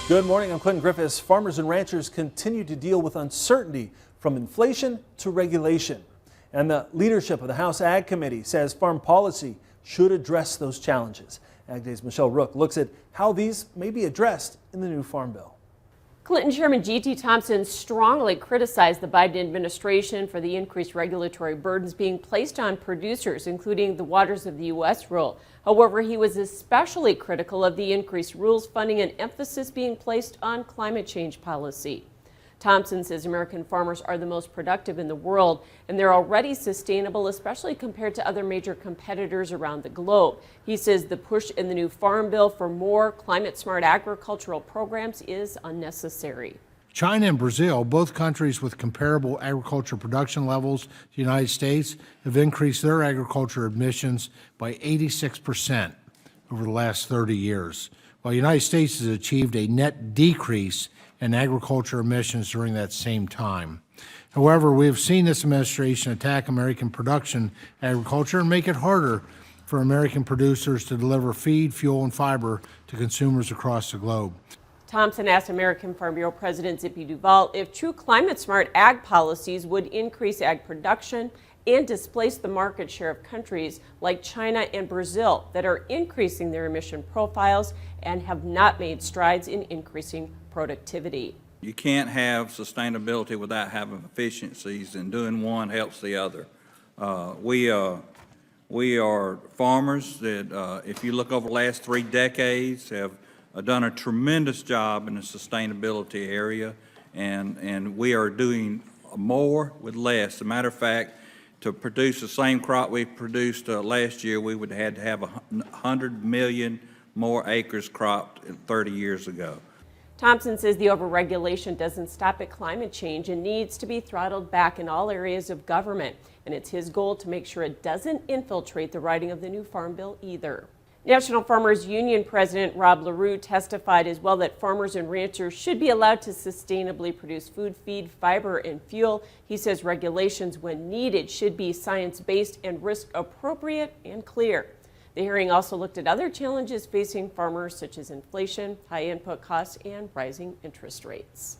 Good morning, I'm Clinton Griffiths. Farmers and ranchers continue to deal with uncertainty from inflation to regulation. And the leadership of the House Ag Committee says farm policy should address those challenges. Ag Day's Michelle Rook looks at how these may be addressed in the new Farm Bill. Clinton Chairman G.T. Thompson strongly criticized the Biden administration for the increased regulatory burdens being placed on producers, including the Waters of the U.S. rule. However, he was especially critical of the increased rules funding and emphasis being placed on climate change policy. Thompson says American farmers are the most productive in the world, and they're already sustainable, especially compared to other major competitors around the globe. He says the push in the new Farm Bill for more climate-smart agricultural programs is unnecessary. China and Brazil, both countries with comparable agriculture production levels to the United States, have increased their agriculture emissions by 86% over the last 30 years, while the United States has achieved a net decrease in agriculture emissions during that same time. However, we have seen this administration attack American production agriculture and make it harder for American producers to deliver feed, fuel, and fiber to consumers across the globe. Thompson asked American Farm Bureau President Zippy Duvall if true climate-smart ag policies would increase ag production and displace the market share of countries like China and Brazil that are increasing their emission profiles and have not made strides in increasing productivity. You can't have sustainability without having efficiencies, and doing one helps the other. We are farmers that, if you look over the last 3 decades, have done a tremendous job in the sustainability area, and we are doing more with less. As a matter of fact, to produce the same crop we produced last year, we would have had to have 100 million more acres cropped 30 years ago. Thompson says the overregulation doesn't stop at climate change and needs to be throttled back in all areas of government. And it's his goal to make sure it doesn't infiltrate the writing of the new Farm Bill either. National Farmers Union President Rob LaRue testified as well that farmers and ranchers should be allowed to sustainably produce food, feed, fiber, and fuel. He says regulations, when needed, should be science-based and risk-appropriate and clear. The hearing also looked at other challenges facing farmers, such as inflation, high input costs, and rising interest rates.